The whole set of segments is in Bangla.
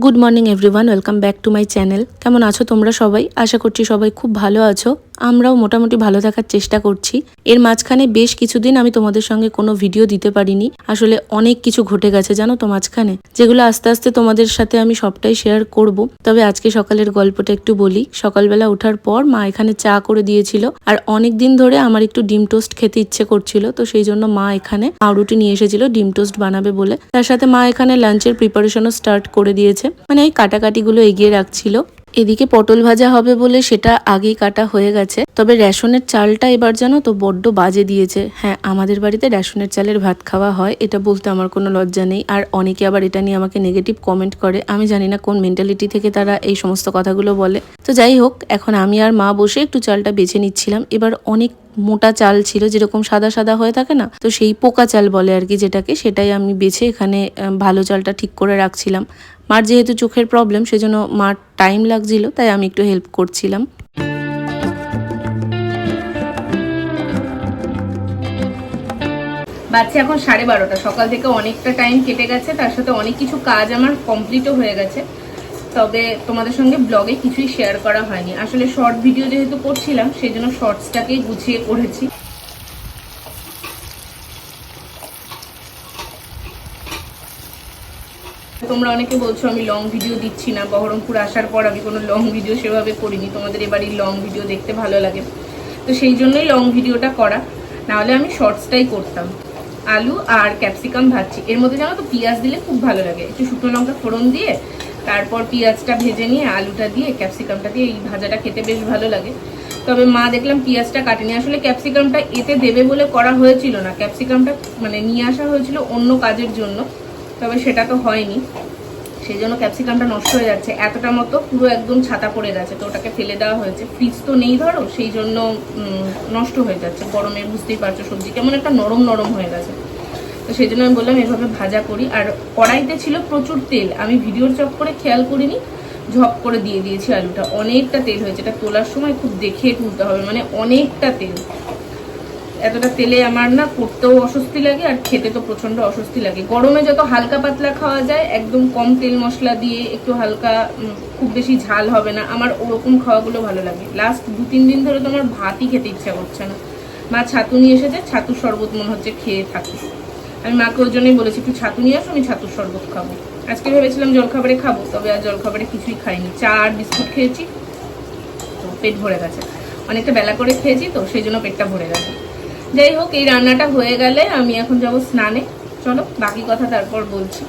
Good morning everyone, welcome back to my channel. কেমন আছো তোমরা সবাই? আশা করছি সবাই খুব ভালো আছো। আমরাও মোটামুটি ভালো থাকার চেষ্টা করছি। এর মাঝখানে বেশ কিছুদিন আমি তোমাদের সঙ্গে কোনো ভিডিও দিতে পারিনি। আসলে অনেক কিছু ঘটে গেছে জানো তো মাঝখানে, যেগুলো আস্তে আস্তে তোমাদের সাথে আমি সবটাই শেয়ার করব। তবে আজকে সকালের গল্পটা একটু বলি। সকালবেলা ওঠার পর মা এখানে চা করে দিয়েছিল, আর অনেক দিন ধরে আমার একটু ডিম টোস্ট খেতে ইচ্ছে করছিল, তো সেই জন্য মা এখানে পাউরুটি নিয়ে এসেছিল ডিম টোস্ট বানাবে বলে। তার সাথে মা এখানে লাঞ্চের প্রিপারেশনও স্টার্ট করে দিয়েছে, মানে এই কাটাকাটিগুলো এগিয়ে রাখছিল। এদিকে পটল ভাজা হবে বলে সেটা আগেই কাটা হয়ে গেছে। তবে রেশনের চালটা এবার জানো তো বড্ড বাজে দিয়েছে। হ্যাঁ, আমাদের বাড়িতে রেশনের চালের ভাত খাওয়া হয়, এটা বলতে আমার কোনো লজ্জা নেই। আর অনেকে আবার এটা নিয়ে আমাকে নেগেটিভ কমেন্ট করে। আমি জানি না কোন মেন্টালিটি থেকে তারা এই সমস্ত কথাগুলো বলে। তো যাই হোক, এখন আমি আর মা বসে একটু চালটা বেছে নিচ্ছিলাম। এবার অনেক মোটা চাল ছিল, যেরকম সাদা সাদা হয়ে থাকে না, তো সেই পোকা চাল বলে আর কি যেটাকে, সেটাই আমি বেছে এখানে ভালো চালটা ঠিক করে রাখছিলাম। মার যেহেতু চোখের প্রবলেম, সেজন্য মার টাইম লাগছিল, তাই আমি একটু হেল্প করছিলাম। বাচ্চা এখন 12:30। সকাল থেকে অনেকটা টাইম কেটে গেছে, তার সাথে অনেক কিছু কাজ আমার কমপ্লিটও হয়ে গেছে। তবে তোমাদের সঙ্গে ব্লগে কিছুই শেয়ার করা হয়নি। আসলে শর্ট ভিডিও যেহেতু করছিলাম, সেই জন্য শর্টসটাকেই গুছিয়ে করেছি। তোমরা অনেকে বলছো আমি লং ভিডিও দিচ্ছি না। বহরমপুর আসার পর আমি কোনো লং ভিডিও সেভাবে করিনি। তোমাদের এবারই লং ভিডিও দেখতে ভালো লাগে, তো সেই জন্যই লং ভিডিওটা করা, নাহলে আমি শর্টসটাই করতাম। আলু আর ক্যাপসিকাম ভাজছি। এর মধ্যে জানো তো পেঁয়াজ দিলে খুব ভালো লাগে। একটু শুকনো লঙ্কা ফোড়ন দিয়ে তারপর পেঁয়াজটা ভেজে নিয়ে আলুটা দিয়ে ক্যাপসিকামটা দিয়ে এই ভাজাটা খেতে বেশ ভালো লাগে। তবে মা দেখলাম পেঁয়াজটা কাটেনি। আসলে ক্যাপসিকামটা এতে দেবে বলে করা হয়েছিল না, ক্যাপসিকামটা মানে নিয়ে আসা হয়েছিল অন্য কাজের জন্য, তবে সেটা তো হয়নি। সেই জন্য ক্যাপসিকামটা নষ্ট হয়ে যাচ্ছে, এতটা মতো পুরো একদম ছাতা পড়ে গেছে, তো ওটাকে ফেলে দেওয়া হয়েছে। ফ্রিজ তো নেই ধরো, সেই জন্য নষ্ট হয়ে যাচ্ছে। গরমে বুঝতেই পারছো সবজি কেমন একটা নরম নরম হয়ে গেছে, তো সেই জন্য আমি বললাম এভাবে ভাজা করি। আর কড়াইতে ছিল প্রচুর তেল, আমি ভিডিওর চক্করে খেয়াল করিনি, ঝপ করে দিয়ে দিয়েছি আলুটা। অনেকটা তেল হয়েছে, এটা তোলার সময় খুব দেখে তুলতে হবে, মানে অনেকটা তেল। এতটা তেলে আমার না করতেও অস্বস্তি লাগে, আর খেতে তো প্রচন্ড অস্বস্তি লাগে। গরমে যত হালকা পাতলা খাওয়া যায়, একদম কম তেল মশলা দিয়ে, একটু হালকা, খুব বেশি ঝাল হবে না, আমার ওরকম খাওয়াগুলো ভালো লাগে। লাস্ট 2-3 দিন ধরে তো আমার ভাতই খেতে ইচ্ছা করছে না। মা ছাতু নিয়ে এসেছে, ছাতুর শরবত মনে হচ্ছে খেয়ে থাকি। আমি মাকে ওর জন্যই বলেছি একটু ছাতু নিয়ে আসো, আমি ছাতুর শরবত খাবো। আজকে ভেবেছিলাম জলখাবারে খাবো, তবে আর জলখাবারে কিছুই খাইনি। চা আর বিস্কুট খেয়েছি, তো পেট ভরে গেছে। অনেকটা বেলা করে খেয়েছি, তো সেই জন্য পেটটা ভরে গেছে। যাই হোক, এই রান্নাটা হয়ে গেলে আমি এখন যাব স্নানে। চলো বাকি কথা তারপর বলছি।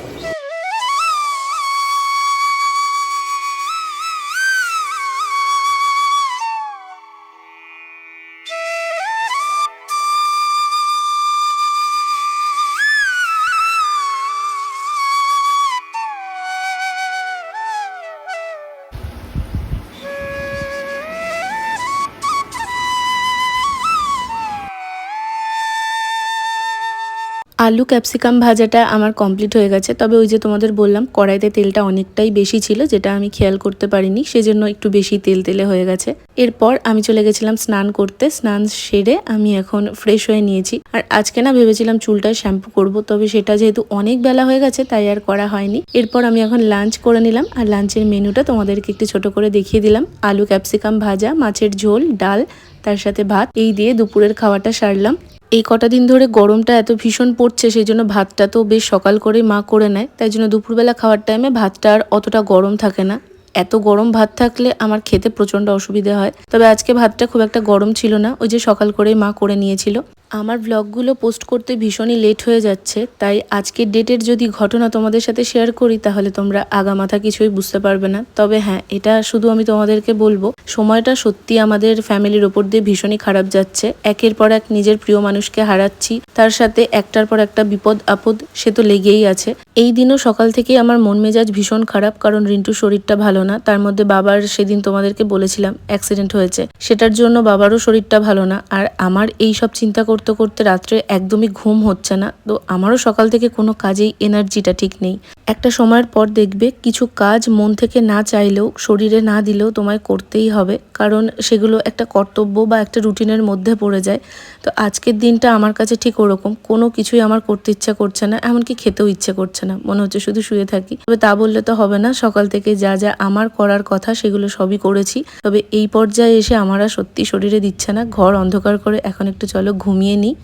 আলু ক্যাপসিকাম ভাজাটা আমার কমপ্লিট হয়ে গেছে। তবে ওই যে তোমাদের বললাম কড়াইতে তেলটা অনেকটাই বেশি ছিল, যেটা আমি খেয়াল করতে পারিনি, সেজন্য একটু বেশি তেল তেলে হয়ে গেছে। এরপর আমি চলে গেছিলাম স্নান করতে। স্নান সেরে আমি এখন ফ্রেশ হয়ে নিয়েছি। আর আজকে না ভেবেছিলাম চুলটায় শ্যাম্পু করব, তবে সেটা যেহেতু অনেক বেলা হয়ে গেছে তাই আর করা হয়নি। এরপর আমি এখন লাঞ্চ করে নিলাম, আর লাঞ্চের মেনুটা তোমাদেরকে একটু ছোট করে দেখিয়ে দিলাম। আলু ক্যাপসিকাম ভাজা, মাছের ঝোল, ডাল, তার সাথে ভাত, এই দিয়ে দুপুরের খাওয়াটা সারলাম। এই কটা দিন ধরে গরমটা এত ভীষণ পড়ছে, সেই জন্য ভাতটা তো বেশ সকাল করে মা করে নেয়, তাই জন্য দুপুরবেলা খাওয়ার টাইমে ভাতটা আর অতটা গরম থাকে না। এত গরম ভাত থাকলে আমার খেতে প্রচন্ড অসুবিধা হয়। তবে আজকে ভাতটা খুব একটা গরম ছিল না, ওই যে সকাল করেই মা করে নিয়েছিল। আমার ব্লগগুলো পোস্ট করতে ভীষণই লেট হয়ে যাচ্ছে, তাই আজকের ডেটের যদি ঘটনা তোমাদের সাথে শেয়ার করি তাহলে তোমরা আগামাথা কিছুই বুঝতে পারবে না। তবে হ্যাঁ, এটা শুধু আমি তোমাদেরকে বলবো, সময়টা সত্যি আমাদের ফ্যামিলির ওপর দিয়ে ভীষণই খারাপ যাচ্ছে। একের পর এক নিজের প্রিয় মানুষকে হারাচ্ছি, তার সাথে একটার পর একটা বিপদ আপদ সে তো লেগেই আছে। এই দিনও সকাল থেকেই আমার মন মেজাজ ভীষণ খারাপ, কারণ রিন্টুর শরীরটা ভালো না। তার মধ্যে বাবার সেদিন তোমাদেরকে বলেছিলাম অ্যাক্সিডেন্ট হয়েছে, সেটার জন্য বাবারও শরীরটা ভালো না। আর আমার এই সব চিন্তা করতে করতে করতে রাত্রে একদমই ঘুম হচ্ছে না। তো আমারও সকাল থেকে কোনো কাজেই এনার্জিটা ঠিক নেই। একটা সময়ের পর দেখবে কিছু কাজ মন থেকে না চাইলেও, শরীরে না দিলেও তোমায় করতেই হবে, কারণ সেগুলো একটা কর্তব্য বা একটা রুটিনের মধ্যে পড়ে যায়। তো আজকের দিনটা আমার কাছে ঠিক ওরকম, কোনো কিছুই আমার করতে ইচ্ছা করছে না, এমনকি খেতেও ইচ্ছে করছে না, মনে হচ্ছে শুধু শুয়ে থাকি। তবে তা বললে তো হবে না, সকাল থেকে যা যা আমার করার কথা সেগুলো সবই করেছি। তবে এই পর্যায়ে এসে আমার আর সত্যি শরীরে দিচ্ছে না, ঘর অন্ধকার করে এখন একটু চলো ঘুমিয়ে নিই।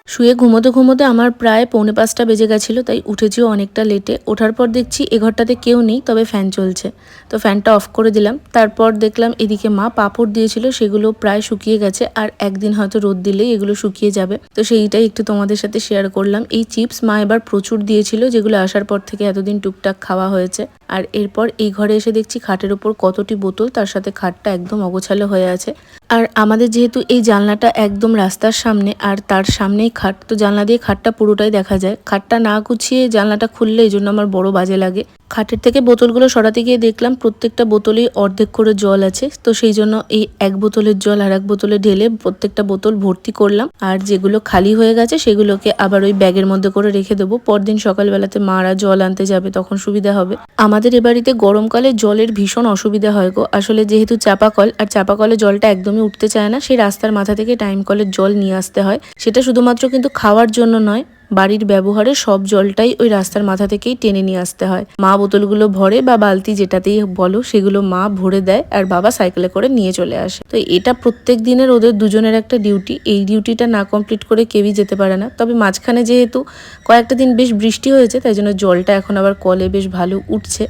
শুয়ে ঘুমোতে ঘুমোতে আমার প্রায় 4:45 বেজে গেছিলো, তাই উঠেছিও অনেকটা লেটে। ওঠার পর দেখছি এ ঘরটাতে কেউ নেই, তবে ফ্যান চলছে, তো ফ্যানটা অফ করে দিলাম। তারপর দেখলাম এদিকে মা পাঁপড় দিয়েছিল, সেগুলো প্রায় শুকিয়ে গেছে, আর একদিন হয়তো রোদ দিলেই এগুলো শুকিয়ে যাবে। তো সেইটাই একটু তোমাদের সাথে শেয়ার করলাম। এই চিপস মা এবার প্রচুর দিয়েছিল, যেগুলো আসার পর থেকে এতদিন টুকটাক খাওয়া হয়েছে। আর এরপর এই ঘরে এসে দেখছি খাটের ওপর কতটি বোতল, তার সাথে খাটটা একদম অগোছালো হয়ে আছে। আর আমাদের যেহেতু এই জানলাটা একদম রাস্তার সামনে, আর তার সামনেই খাট, তো জানলা দিয়ে খাটটা পুরোটাই দেখা যায়। খাটটা না গুছিয়ে জানলাটা খুললে এই জন্য আমার বড় বাজে লাগে। খাটের থেকে বোতলগুলো সরাতে গিয়ে দেখলাম প্রত্যেকটা বোতলেই অর্ধেক করে জল আছে, তো সেই জন্য এই এক বোতলের জল আর এক বোতলে ঢেলে প্রত্যেকটা বোতল ভর্তি করলাম। আর যেগুলো খালি হয়ে গেছে সেগুলোকে আবার ওই ব্যাগের মধ্যে করে রেখে দেবো, পরদিন সকালবেলাতে মারা জল আনতে যাবে, তখন সুবিধা হবে। আমাদের এ বাড়িতে গরমকালে জলের ভীষণ অসুবিধা হয় গো। আসলে যেহেতু চাপা কল, আর চাপা কলে জলটা একদমই উঠতে চায় না, সেই রাস্তার মাথা থেকে টাইম কলের জল নিয়ে আসতে হয়। সেটা শুধুমাত্র কিন্তু খাওয়ার জন্য নয়, বাড়ির ব্যবহারে সব জলটাই ওই রাস্তার মাথা থেকেই টেনে নিয়ে আসতে হয়। মা বোতলগুলো ভরে বা বালতি যেটাতেই বলো সেগুলো মা ভরে দেয়, আর বাবা সাইকেলে করে নিয়ে চলে আসে। তো এটা প্রত্যেক দিনের ওদের দুজনের একটা ডিউটি। এই ডিউটিটা না কমপ্লিট করে কেউই যেতে পারে না। তবে মাঝখানে যেহেতু কয়েকটা দিন বেশ বৃষ্টি হয়েছে, তাই জন্য জলটা এখন আবার কলে বেশ ভালো উঠছে,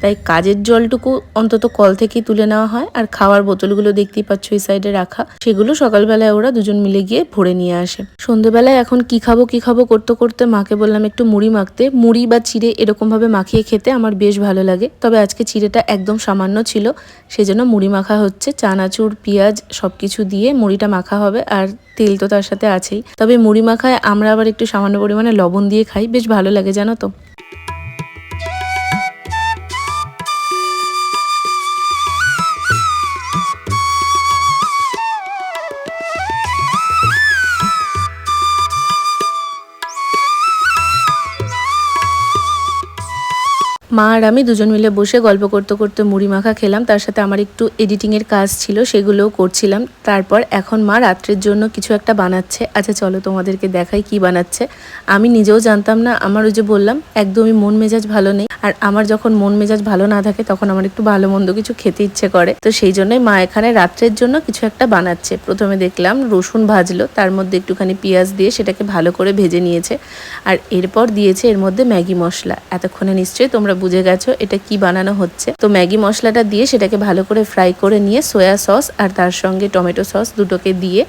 তাই কাজের জলটুকু অন্তত কল থেকেই তুলে নেওয়া হয়। আর খাওয়ার বোতলগুলো দেখতেই পাচ্ছ এই সাইডে রাখা, সেগুলো সকালবেলায় ওরা দুজন মিলে গিয়ে ভরে নিয়ে আসে। সন্ধ্যেবেলায় এখন কি খাবো করতে করতে মাকে বললাম একটু মুড়ি মাখতে। মুড়ি বা চিড়ে এরকম ভাবে মাখিয়ে খেতে আমার বেশ ভালো লাগে, তবে আজকে চিড়েটা একদম সামান্য ছিল, সেজন্য মুড়ি মাখা হচ্ছে। চানাচুর, পেঁয়াজ সবকিছু দিয়ে মুড়িটা মাখা হবে, আর তেল তো তার সাথে আছেই। তবে মুড়ি মাখায় আমরা আবার একটু সামান্য পরিমাণে লবণ দিয়ে খাই, বেশ ভালো লাগে জানো তো। মা আর আমি দুজন মিলে বসে গল্প করতে করতে মুড়ি মাখা খেলাম, তার সাথে আমার একটু এডিটিংয়ের কাজ ছিল, সেগুলোও করছিলাম। তারপর এখন মা রাত্রের জন্য কিছু একটা বানাচ্ছে। আচ্ছা চলো তোমাদেরকে দেখাই কি বানাচ্ছে। আমি নিজেও জানতাম না, আমার ওই যে বললাম একদমই মন মেজাজ ভালো নেই, আর আমার যখন মন মেজাজ ভালো না থাকে তখন আমার একটু ভালো মন্দ কিছু খেতে ইচ্ছে করে। তো সেই জন্যই মা এখানে রাত্রের জন্য কিছু একটা বানাচ্ছে। প্রথমে দেখলাম রসুন ভাজলো, তার মধ্যে একটুখানি পেঁয়াজ দিয়ে সেটাকে ভালো করে ভেজে নিয়েছে, আর এরপর দিয়েছে এর মধ্যে ম্যাগি মশলা। এতক্ষণে নিশ্চয়ই তোমরা বুঝে গেছো এটা কি বানানো হচ্ছে। তো ম্যাগি মশলাটা দিয়ে সেটাকে ভালো করে ফ্রাই করে নিয়ে সয়া সস আর তার সঙ্গে টমেটো সস দুটোকে দিয়ে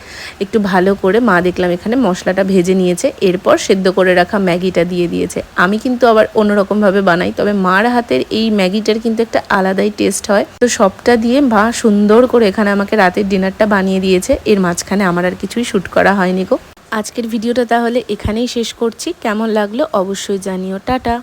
একটু ভালো করে মা দেখলাম এখানে মশলাটা ভেজে নিয়েছে। এরপর সেদ্ধ করে রাখা ম্যাগিটা দিয়ে দিয়েছে। আমি কিন্তু আবার অন্যরকম ভাবে বানাই, তবে মার হাতের এই ম্যাগিটার কিন্তু একটা আলাদাই টেস্ট হয়। তো সবটা দিয়ে মা সুন্দর করে এখানে আমাকে রাতের ডিনারটা বানিয়ে দিয়েছে। এর মাঝখানে আমার আর কিছুই শ্যুট করা হয়নি গো। আজকের ভিডিওটা তাহলে এখানেই শেষ করছি। কেমন লাগলো অবশ্যই জানিও। টাটা।